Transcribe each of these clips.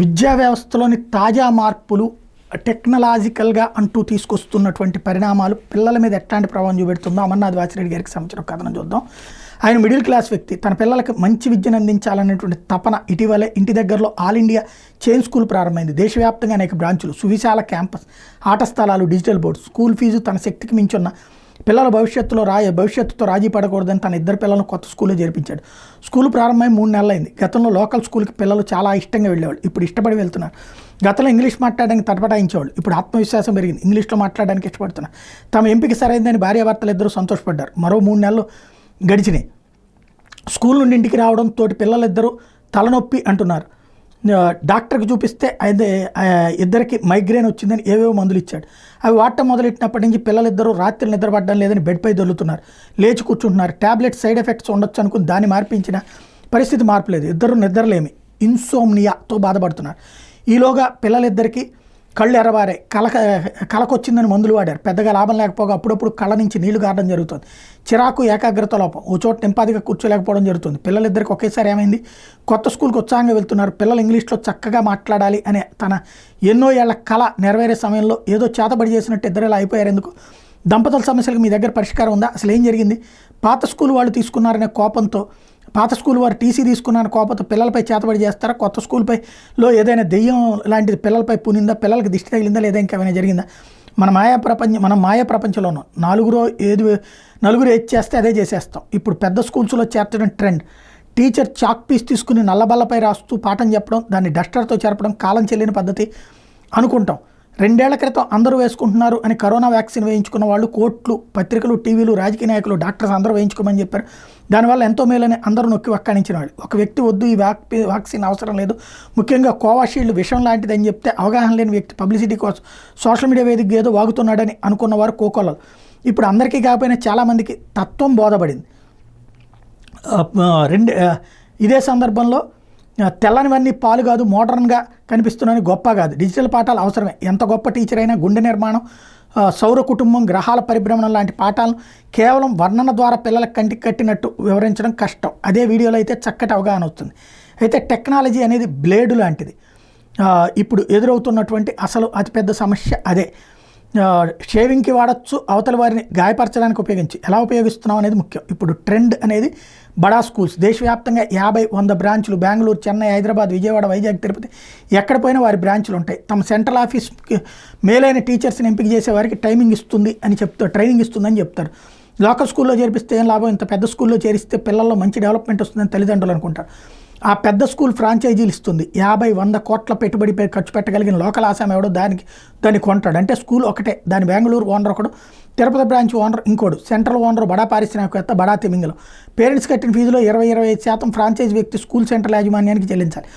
విద్యా వ్యవస్థలోని తాజా మార్పులు టెక్నాలజికల్గా అంటూ తీసుకొస్తున్నటువంటి పరిణామాలు పిల్లల మీద ఎట్లాంటి ప్రభావం చూపెడుతుందో అమర్నాథ్ వాసిరెడ్డి గారికి సంబంధించిన కథనం చూద్దాం. ఆయన మిడిల్ క్లాస్ వ్యక్తి, తన పిల్లలకు మంచి విద్యను అందించాలనేటువంటి తపన ఇటీవలే ఇంటి దగ్గరలో ఆల్ ఇండియా చైన్ స్కూల్ ప్రారంభమైంది. దేశవ్యాప్తంగా అనేక బ్రాంచులు, సువిశాల క్యాంపస్, ఆట స్థలాలు, డిజిటల్ బోర్డు. స్కూల్ ఫీజు తన శక్తికి మించున్న పిల్లల భవిష్యత్తుతో రాజీ పడకూడదని తన ఇద్దరు పిల్లలను కొత్త స్కూల్లో చేర్పించాడు. స్కూల్ ప్రారంభమై 3 నెలలైంది. గతంలో లోకల్ స్కూల్కి పిల్లలు చాలా ఇష్టంగా వెళ్ళేవాళ్ళు, ఇప్పుడు ఇష్టపడి వెళ్తున్నారు. గతంలో ఇంగ్లీష్ మాట్లాడడానికి తటపటాయించేవాళ్ళు, ఇప్పుడు ఆత్మవిశ్వాసం పెరిగింది, ఇంగ్లీష్లో మాట్లాడడానికి ఇష్టపడుతున్నారు. తమ ఎంపిక సరైందని భార్యాభర్తలు ఇద్దరు సంతోషపడ్డారు. మరో 3 నెలలు గడిచినాయి. స్కూల్ నుండి ఇంటికి రావడం తోటి పిల్లలిద్దరూ తలనొప్పి అంటున్నారు. డాక్టర్కి చూపిస్తే అయితే ఇద్దరికి మైగ్రేన్ వచ్చిందని ఏవేవో మందులు ఇచ్చాడు. అవి వాడటం మొదలెట్టినప్పటి నుంచి పిల్లలిద్దరూ రాత్రి నిద్రపడడం లేదని బెడ్పై దొల్లుతున్నారు, లేచి కూర్చుంటున్నారు. ట్యాబ్లెట్ సైడ్ ఎఫెక్ట్స్ ఉండొచ్చు అనుకుని దాన్ని మార్పించిన పరిస్థితి మార్పులేదు. ఇద్దరు నిద్రలేమి, ఇన్సోమ్నియాతో బాధపడుతున్నారు. ఈలోగా పిల్లలిద్దరికీ కళ్ళు ఎర్రబారే, కలకొచ్చిందని మందులు వాడారు. పెద్దగా లాభం లేకపోగా అప్పుడప్పుడు కళ్ళ నుంచి నీళ్లు గారడం జరుగుతుంది. చిరాకు, ఏకాగ్రత లోపం, ఓ చోట నింపాదిగా కూర్చోలేకపోవడం జరుగుతుంది. పిల్లలిద్దరికి ఒకేసారి ఏమైంది? కొత్త స్కూల్కి ఉత్సాహంగా వెళ్తున్నారు. పిల్లలు ఇంగ్లీష్లో చక్కగా మాట్లాడాలి అనే తన ఎన్నో ఏళ్ల కళ నెరవేరే సమయంలో ఏదో చేతబడి చేసినట్టు ఇద్దరు ఇలా అయిపోయారు. ఎందుకు? దంపతుల సమస్యలకు మీ దగ్గర పరిష్కారం ఉందా? అసలు ఏం జరిగింది? పాత స్కూల్ వాళ్ళు తీసుకున్నారనే కోపంతో, పాత స్కూల్ వారు టీసీ తీసుకున్నారని కోపంతో పిల్లలపై చేతబడి చేస్తారా? కొత్త స్కూల్పైలో ఏదైనా దెయ్యం లాంటిది పిల్లలపై పునిందా? పిల్లలకి దిష్టి తగిలిందా? లేదా ఇంకేమైనా జరిగిందా? మనం మాయా ప్రపంచంలో ఉన్నాం. నలుగురు ఏది చేస్తే అదే చేసేస్తాం. ఇప్పుడు పెద్ద స్కూల్స్లో చేర్చడం ట్రెండ్. టీచర్ చాక్ పీస్ తీసుకుని నల్లబల్లపై రాస్తూ పాఠం చెప్పడం, దాన్ని డస్టర్తో చేర్పడం కాలం చెల్లిన పద్ధతి అనుకుంటాం. 2 ఏళ్ల క్రితం అందరూ వేసుకుంటున్నారు అని కరోనా వ్యాక్సిన్ వేయించుకున్న వాళ్ళు కోట్లు, పత్రికలు, టీవీలు, రాజకీయ నాయకులు, డాక్టర్స్ అందరూ వేయించుకోమని చెప్పారు. దానివల్ల ఎంతో మేలని అందరూ నొక్కి వక్కాణించిన వాళ్ళు. ఒక వ్యక్తి వద్దు, ఈ వ్యాక్సిన్ అవసరం లేదు, ముఖ్యంగా కోవాషీల్డ్ విషం లాంటిది అని చెప్తే అవగాహన లేని వ్యక్తి పబ్లిసిటీ కోసం సోషల్ మీడియా వేదిక ఏదో వాగుతున్నాడని అనుకున్నవారు కోకొల్లలు. ఇప్పుడు అందరికీ కాకపోయినా చాలామందికి తత్వం బోధపడింది. ఇదే సందర్భంలో తెల్లనివన్నీ పాలు కాదు, మోడర్న్గా కనిపిస్తున్నాయని గొప్ప కాదు, డిజిటల్ పాఠాలు అవసరమే. ఎంత గొప్ప టీచర్ అయినా గుండె నిర్మాణం, సౌర కుటుంబం, గ్రహాల పరిభ్రమణం లాంటి పాఠాలను కేవలం వర్ణన ద్వారా పిల్లలకు కంటికి కట్టినట్టు వివరించడం కష్టం. అదే వీడియోలో అయితే చక్కటి అవగాహన వస్తుంది. అయితే టెక్నాలజీ అనేది బ్లేడు లాంటిది. ఇప్పుడు ఎదురవుతున్నటువంటి అసలు అతిపెద్ద సమస్య అదే. షేవింగ్కి వాడచ్చు, అవతల వారిని గాయపరచడానికి ఉపయోగించి ఎలా ఉపయోగిస్తున్నాం అనేది ముఖ్యం. ఇప్పుడు ట్రెండ్ అనేది బడా స్కూల్స్. దేశవ్యాప్తంగా 50-100 బ్రాంచులు, బెంగళూరు, చెన్నై, హైదరాబాద్, విజయవాడ, వైజాగ్, తిరుపతి, ఎక్కడ పోయినా వారి బ్రాంచులు ఉంటాయి. తమ సెంట్రల్ ఆఫీస్కి మేలైన టీచర్స్ని ఎంపిక చేసే వారికి ట్రైనింగ్ ఇస్తుందని చెప్తారు. లోకల్ స్కూల్లో చేర్పిస్తే ఏం లాభం, ఇంత పెద్ద స్కూల్లో చేరిస్తే పిల్లల్లో మంచి డెవలప్మెంట్ వస్తుందని తల్లిదండ్రులు అనుకుంటారు. ఆ పెద్ద స్కూల్ ఫ్రాంచైజీలు ఇస్తుంది. 50-100 కోట్ల పెట్టుబడి ఖర్చు పెట్టగలిగిన లోకల్ ఆసాం ఎవడో దాన్ని కొంటాడు. అంటే స్కూల్ ఒకటే, దాని బెంగళూరు ఓనర్ ఒకడు, తిరుపతి బ్రాంచ్ ఓనర్ ఇంకోడు, సెంట్రల్ ఓనర్ బడా పారిశ్రామికవేత్త, బడా తిమింగలం. పేరెంట్స్ కట్టిన ఫీజులో 20-25% ఫ్రాంచైజీ వ్యక్తి స్కూల్ సెంట్రల్ యాజమాన్యానికి చెల్లించాలి.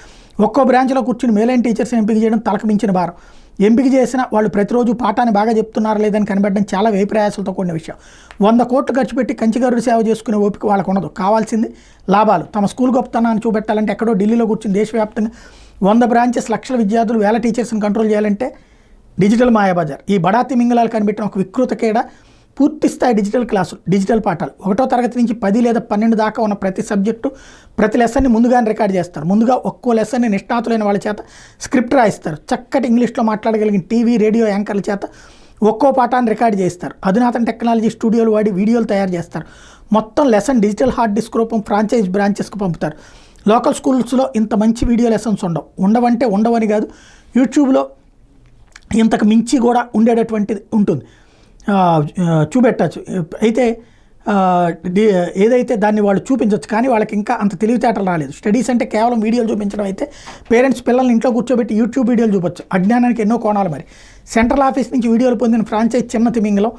ఒక్కో బ్రాంచ్లో కూర్చుని మేలైన టీచర్స్ని ఎంపిక చేయడం తలకు మించిన భారం. ఎంపిక చేసిన వాళ్ళు ప్రతిరోజు పాఠాన్ని బాగా చెప్తున్నారా లేదని కనిపెట్టడం చాలా వ్యయ ప్రయాసాలతో కూడిన విషయం. 100 కోట్లు ఖర్చు పెట్టి కంచిగారుడు సేవ చేసుకునే ఓపిక వాళ్ళకు ఉండదు. కావాల్సింది లాభాలు. తమ స్కూల్ గొప్పతనాన్ని చూపెట్టాలంటే ఎక్కడో ఢిల్లీలో కూర్చుని దేశవ్యాప్తంగా 100 బ్రాంచెస్, లక్షల విద్యార్థులు, వేల టీచర్స్ని కంట్రోల్ చేయాలంటే డిజిటల్ మాయాబజార్. ఈ బడా తిమింగలాలు కనిపెట్టిన ఒక వికృత కేడ పూర్తి స్థాయి డిజిటల్ క్లాసులు, డిజిటల్ పాఠాలు. 1వ తరగతి నుంచి 10 లేదా 12 దాకా ఉన్న ప్రతి సబ్జెక్టు, ప్రతి లెసన్ని ముందుగానే రికార్డ్ చేస్తారు. ముందుగా ఒక్కో లెసన్ని నిష్ణాతులైన వాళ్ళ చేత స్క్రిప్ట్ రాయిస్తారు. చక్కటి ఇంగ్లీష్లో మాట్లాడగలిగిన టీవీ, రేడియో యాంకర్ల చేత ఒక్కో పాఠాన్ని రికార్డ్ చేస్తారు. అధునాతన టెక్నాలజీ స్టూడియోలు వాడి వీడియోలు తయారు చేస్తారు. మొత్తం లెసన్ డిజిటల్ హార్డ్ డిస్క్ రూపం ఫ్రాంచైజ్ బ్రాంచెస్కి పంపుతారు. లోకల్ స్కూల్స్లో ఇంత మంచి వీడియో లెసన్స్ ఉండవంటే ఉండవని కాదు, యూట్యూబ్లో ఇంతకు మించి కూడా ఉండేటటువంటిది ఉంటుంది, చూపెట్టచ్చు. అయితే ఏదైతే దాన్ని వాళ్ళు చూపించవచ్చు, కానీ వాళ్ళకి ఇంకా అంత తెలివితేటలు రాలేదు. స్టడీస్ అంటే కేవలం వీడియోలు చూపించడం అయితే పేరెంట్స్ పిల్లల్ని ఇంట్లో కూర్చోబెట్టి యూట్యూబ్ వీడియోలు చూపొచ్చు. అజ్ఞానానికి ఎన్నో కోణాలు. మరి సెంట్రల్ ఆఫీస్ నుంచి వీడియోలు పొందిన ఫ్రాంచైజ్ చిన్న తిమింగలో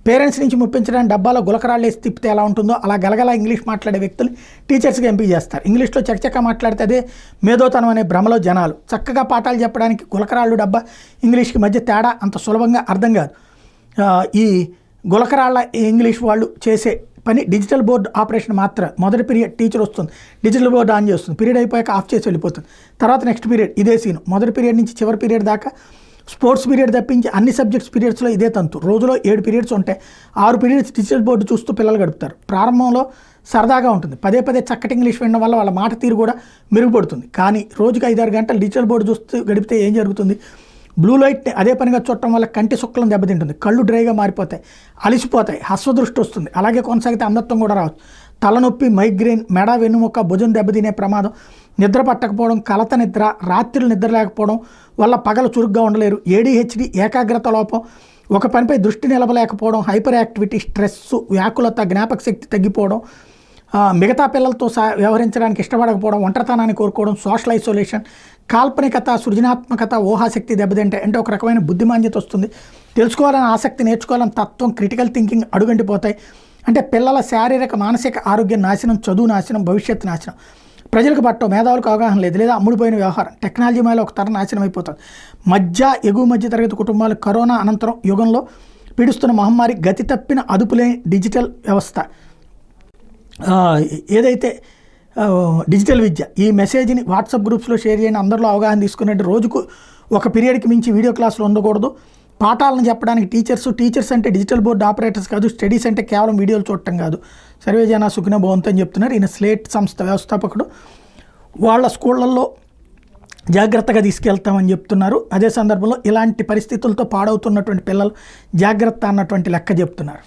పేరెంట్స్ నుంచి ముప్పించడానికి డబ్బాలో గులకరాళ్ళు వేసి తిప్పితే ఎలా ఉంటుందో అలా గలగల ఇంగ్లీష్ మాట్లాడే వ్యక్తులు టీచర్స్గా ఎంపిక చేస్తారు. ఇంగ్లీష్లో చకచకా మాట్లాడితే అదే మేధోతనం అనే భ్రమలో జనాలు. చక్కగా పాఠాలు చెప్పడానికి గులకరాళ్ళు, డబ్బా, ఇంగ్లీష్కి మధ్య తేడా అంత సులభంగా అర్థం కాదు. ఈ గులకరాళ్ళ ఇంగ్లీష్ వాళ్ళు చేసే పని డిజిటల్ బోర్డు ఆపరేషన్ మాత్రం. మొదటి పీరియడ్ టీచర్ వస్తుంది, డిజిటల్ బోర్డు ఆన్ చేస్తుంది, పీరియడ్ అయిపోయాక ఆఫ్ చేసి వెళ్ళిపోతుంది. తర్వాత నెక్స్ట్ పీరియడ్ ఇదే సీను. మొదటి పీరియడ్ నుంచి చివరి పీరియడ్ దాకా స్పోర్ట్స్ పీరియడ్ తప్పించి అన్ని సబ్జెక్ట్స్ పీరియడ్స్లో ఇదే తంతు. రోజులో 7 పీరియడ్స్ ఉంటాయి. 6 పీరియడ్స్ డిజిటల్ బోర్డు చూస్తూ పిల్లలు గడుపుతారు. ప్రారంభంలో సరదాగా ఉంటుంది. పదే పదే చక్కటి ఇంగ్లీష్ వినడం వల్ల వాళ్ళ మాట తీరు కూడా మెరుగుపడుతుంది. కానీ రోజుకి 5-6 గంటలు డిజిటల్ బోర్డు చూస్తూ గడిపితే ఏం జరుగుతుంది? బ్లూ లైట్ అదే పనిగా చూడటం వల్ల కంటి శుక్లం దెబ్బతింటుంది, కళ్ళు డ్రైగా మారిపోతాయి, అలిసిపోతాయి, హస్వదృష్టి వస్తుంది. అలాగే కొనసాగితే అంధత్వం కూడా రావచ్చు. తలనొప్పి, మైగ్రేన్, మెడ, వెన్నుముక్క, భుజం దెబ్బతినే ప్రమాదం, నిద్ర పట్టకపోవడం, కలత నిద్ర, రాత్రులు నిద్ర లేకపోవడం వల్ల పగలు చురుగ్గా ఉండలేరు, ADHD, ఏకాగ్రత లోపం, ఒక పనిపై దృష్టి నిలబలేకపోవడం, హైపర్ యాక్టివిటీ, స్ట్రెస్సు, వ్యాకులత, జ్ఞాపక శక్తి తగ్గిపోవడం, మిగతా పిల్లలతో వ్యవహరించడానికి ఇష్టపడకపోవడం, ఒంటరితనాన్ని కోరుకోవడం, సోషల్ ఐసోలేషన్, కాల్పనికత, సృజనాత్మకత, ఊహాశక్తి దెబ్బతింటే అంటే ఒక రకమైన బుద్ధిమాంద్యత వస్తుంది. తెలుసుకోవాలని ఆసక్తి, నేర్చుకోవాలని తత్వం, క్రిటికల్ థింకింగ్ అడుగంటిపోతాయి. అంటే పిల్లల శారీరక మానసిక ఆరోగ్యం నాశనం, చదువు నాశనం, భవిష్యత్తు నాశనం. ప్రజలకు పట్టవు, మేధావులకు అవగాహన లేదు, లేదా అమ్ముడిపోయిన వ్యవహారం, టెక్నాలజీ మేళ ఒక తరం నాశనం అయిపోతుంది. ఎగువ మధ్య తరగతి కుటుంబాలు కరోనా అనంతరం యుగంలో పీడిస్తున్న మహమ్మారి, గతి తప్పిన అదుపులేని డిజిటల్ వ్యవస్థ, ఏదైతే డిజిటల్ విద్య, ఈ మెసేజ్ని వాట్సాప్ గ్రూప్స్లో షేర్ చేయండి, అందరిలో అవగాహన తీసుకున్నట్టు. రోజుకు ఒక పీరియడ్కి మించి వీడియో క్లాసులు ఉండకూడదు. పాఠాలను చెప్పడానికి టీచర్స్ అంటే డిజిటల్ బోర్డ్ ఆపరేటర్స్ కాదు, స్టడీస్ అంటే కేవలం వీడియోలు చూడటం కాదు. సర్వే జన సుఖినో భవంతు అని చెప్తున్నారు. ఈయన స్లేట్ సంస్థ వ్యవస్థాపకుడు. వాళ్ళ స్కూళ్ళల్లో జాగ్రత్తగా తీసుకెళ్తామని చెప్తున్నారు. అదే సందర్భంలో ఇలాంటి పరిస్థితులతో పాడవుతున్నటువంటి పిల్లలు జాగ్రత్త అన్నటువంటి లెక్క చెప్తున్నారు.